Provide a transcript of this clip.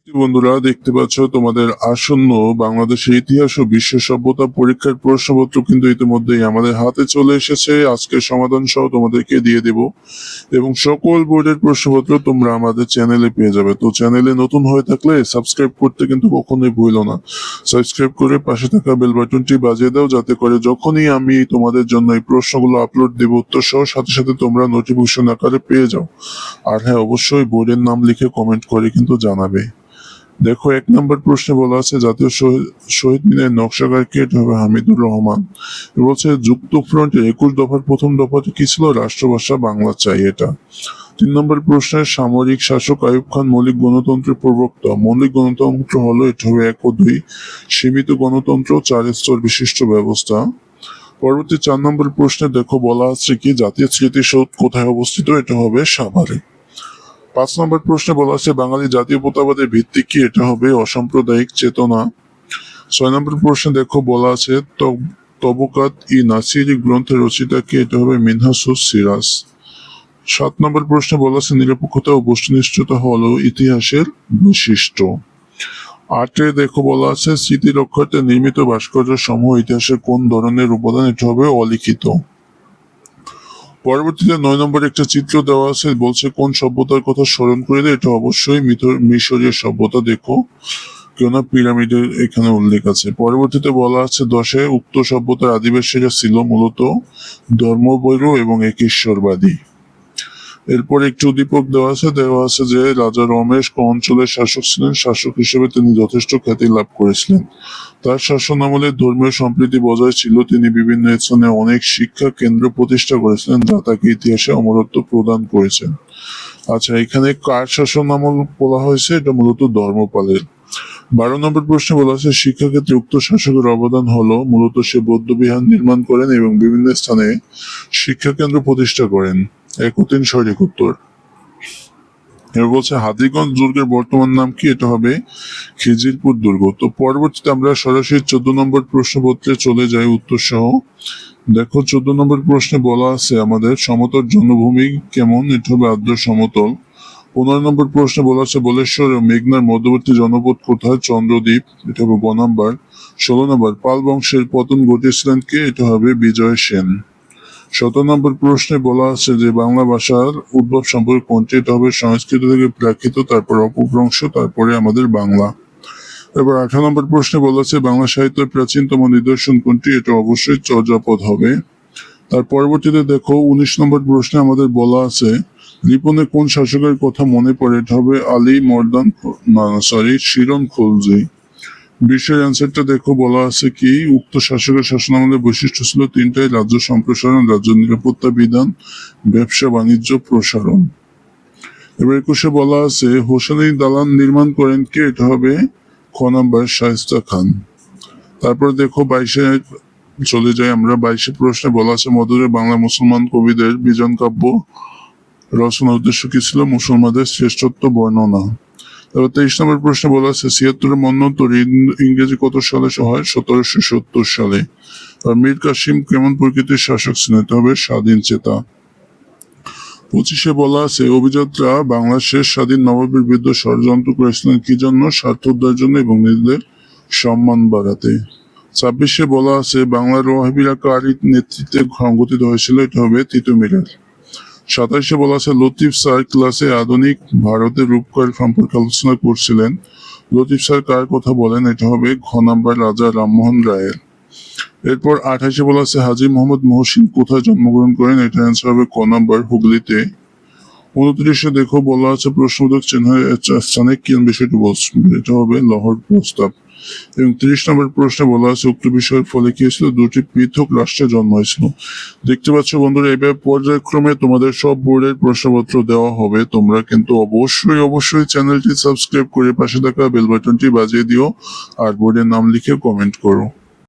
বন্ধুরা, দেখতে পাচ্ছ তোমাদের আসন্ন বাংলাদেশের ইতিহাস ও বিশ্ব সভ্যতা পরীক্ষার প্রশ্নপত্র কিন্তু ইতিমধ্যেই আমাদের হাতে চলে এসেছে। আজকের সমাধান সহ তোমাদেরকে দিয়ে দেব এবং সকল বোর্ডের প্রশ্নপত্র তোমরা আমাদের চ্যানেলে পেয়ে যাবে। তো চ্যানেলে নতুন হয়ে থাকলে সাবস্ক্রাইব করতে কিন্তু কখনোই ভুলো না। সাবস্ক্রাইব করে পাশে থাকা বেল বাটনটি বাজিয়ে দাও, যাতে করে যখনই আমি তোমাদের জন্য এই প্রশ্নগুলো আপলোড দেব উত্তর সহ সাথে সাথে তোমরা নোটিফিকেশন আকারে পেয়ে যাও। আর হ্যাঁ, অবশ্যই বোর্ডের নাম লিখে কমেন্ট করে কিন্তু জানাবে। দেখো, 1 নম্বর প্রশ্নে বলা আছে জাতীয় শহীদ মিনারের নকশাকার কে? এটা হবে হামিদুর রহমান। বলছে যুক্ত ফ্রন্টের 21 দফার প্রথম দফাতে কি ছিল? রাষ্ট্রভাষা বাংলা চাই। এটা 3 নম্বর প্রশ্নের সামরিক শাসক আইয়ুব খান মৌলিক গণতন্ত্রের প্রবক্তা। মৌলিক গণতন্ত্র হলো, এটা হবে 1 ও 2। সীমিত গণতন্ত্র 4 স্তর বিশিষ্ট ব্যবস্থা। পরবর্তী 4 নম্বর প্রশ্নে দেখো বলা আছে কি জাতীয় স্মৃতিসৌধ কোথায় অবস্থিত? এটা হবে সাভারে। 5 নম্বর প্রশ্নে বলা আছে বাঙালি জাতীয়তাবাদের ভিত্তি কি? এটা হবে অসাম্প্রদায়িক চেতনা। 6 নম্বর প্রশ্নে দেখো বলা আছে তবকাত ই নাসিরি গ্রন্থের রচয়িতা কে? এটা হবে মিনহাসুস সিরাজ। 7 নম্বর প্রশ্নে বলা আছে নিরপেক্ষতা ও বস্তুনিষ্ঠতা হলো ইতিহাসের বৈশিষ্ট্য। 8 দেখো বলা আছে স্মৃতি রক্ষার্থে নির্মিত ভাস্কর্য সমূহ ইতিহাসের কোন ধরনের উপাদান? এটা হবে অলিখিত। পরবর্তীতে 9 নম্বরে একটা চিত্র দেওয়া আছে, বলছে কোন সভ্যতার কথা স্মরণ করিলে? এটা অবশ্যই মিশরীয় সভ্যতা। দেখো কেননা পিরামিডের এখানে উল্লেখ আছে। পরবর্তীতে বলা আছে 10 উক্ত সভ্যতার আদিবাসীরা ছিল মূলত ধর্মবৈর এবং একেশ্বরবাদী। এরপর একটি উদ্দীপক দেওয়া আছে যে রাজা রমেশ কোন অঞ্চলের শাসক ছিলেন? শাসক হিসেবে তিনি যথেষ্ট খ্যাতি লাভ করেছিলেন। তার শাসন আমলে ধর্মীয় সম্প্রীতি বজায় ছিল। তিনি বিভিন্ন স্থানে অনেক শিক্ষা কেন্দ্র প্রতিষ্ঠা করেছিলেন, যা তাকে ইতিহাসে অমরত্ব প্রদান করেছেন। আচ্ছা, এখানে কার শাসন আমল বলা হয়েছে? এটা মূলত ধর্মপালের। 12 নম্বর প্রশ্নে বলা আছে শিক্ষাক্ষেত্রে উক্ত শাসকের অবদান হলো মূলত সে বৌদ্ধবিহার নির্মাণ করেন এবং বিভিন্ন স্থানে শিক্ষা কেন্দ্র প্রতিষ্ঠা করেন। 1 ও 3 সঠিক উত্তর। এবার বলছে হাজীগঞ্জ দুর্গের বর্তমান নাম কি? এটা হবে খিজিরপুর দুর্গ। তো পরবর্তীতে আমরা সরাসরি 14 নম্বর প্রশ্নপত্রে চলে যাই উত্তর সহ। দেখো 14 নম্বর প্রশ্নে বলা আছে আমাদের সমতল জনভূমি কেমন? এটা হবে আর্দ্র সমতল। 15 নম্বর প্রশ্নে বলা আছে বলেশ্বর ও মেঘনার মধ্যবর্তী জনপদ কোথায়? চন্দ্রদ্বীপ। এটা হবে 2 নম্বর। 16 নম্বর পাল বংশের পতন ঘটিয়েছিলেন কে? এটা হবে বিজয় সেন। 17 নম্বর প্রশ্নে বলা আছে যে বাংলা ভাষার উদ্ভব সম্পর্কে কোনটি? এটা হবে সংস্কৃত থেকে প্রাকৃত, তারপর অপভ্রংশ, তারপরে আমাদের বাংলা। এবার 18 নম্বর প্রশ্নে বলা আছে বাংলা সাহিত্যের প্রাচীনতম নিদর্শন কোনটি? এটা অবশ্যই চর্যাপদ হবে। তার পরবর্তীতে দেখো 19 নম্বর প্রশ্নে আমাদের বলা আছে রিপনে কোন শাসকের কথা মনে পড়ে? এটা হবে শিরন খলজি। 20 অ্যান্সারটা দেখো বলা আছে কি উক্ত শাসকের শাসনামলের বৈশিষ্ট্য ছিল 3টাই: রাজ্য সম্প্রসারণ, রাজ্য নিরাপত্তা বিধান, ব্যবসা বাণিজ্য প্রসারণ। এবার 21 বলা আছে হোসেনি দালান নির্মাণ করেন কে? এটা হবে খ নম্বর শায়েস্তা খান। তারপর দেখো 22 চলে যাই আমরা। 22 প্রশ্নে বলা আছে মধ্যযুগের বাংলা মুসলমান কবিদের বিজন কাব্য রচনার উদ্দেশ্য কি ছিল? মুসলমানদের শ্রেষ্ঠত্ব বর্ণনা। এবার 23 নম্বর প্রশ্নে বলা আছে 76 মন্বন্তর ইংরেজি কত সালে হয়? 1770 সালে। আর মীর কাসিম কেমন প্রকৃতির শাসক ছিলেন? এটা হবে স্বাধীন চেতা। 25 বলা আছে অভিজাতরা বাংলার শেষ স্বাধীন নবাবের বিরুদ্ধে ষড়যন্ত্র করেছিলেন কি জন্য? স্বার্থ উদ্ধারের জন্য এবং নিজেদের সম্মান বাড়াতে। 26 বলা আছে বাংলার ওয়াহাবিরা কার নেতৃত্বে সংগঠিত হয়েছিল? এটা হবে তিতুমিরের। 27 বলা আছে লতিফ স্যার ক্লাসে আধুনিক ভারতের রূপকর সম্পর্কে আলোচনা করছিলেন। লতিফ স্যার কার কথা বলেন? এটা হবে ঘ নম্বর রাজা রামমোহন রায়ের। এরপর 28 বলা আছে হাজী মোহাম্মদ মহসিন কোথায় জন্মগ্রহণ করেন? এটা অ্যান্সার হবে ক নম্বর হুগলিতে। 29 দেখো বলা আছে প্রশ্নবোধক চিহ্নের স্থানে কি বিষয়টি বলছে? এটা হবে লহর প্রস্তাব। এবং 30 নম্বর প্রশ্নে বলা আছে উক্ত বিষয়ের ফলে কি হয়েছিল? 2টি পৃথক রাষ্ট্রের জন্ম হয়েছিল। দেখতে পাচ্ছ বন্ধুরা, এভাবে পর্যায়ক্রমে তোমাদের সব বোর্ডের প্রশ্নপত্র দেওয়া হবে। তোমরা কিন্তু অবশ্যই চ্যানেলটি সাবস্ক্রাইব করে পাশে থাকা বেল বাটনটি বাজিয়ে দিও আর বোর্ডের নাম লিখে কমেন্ট করো।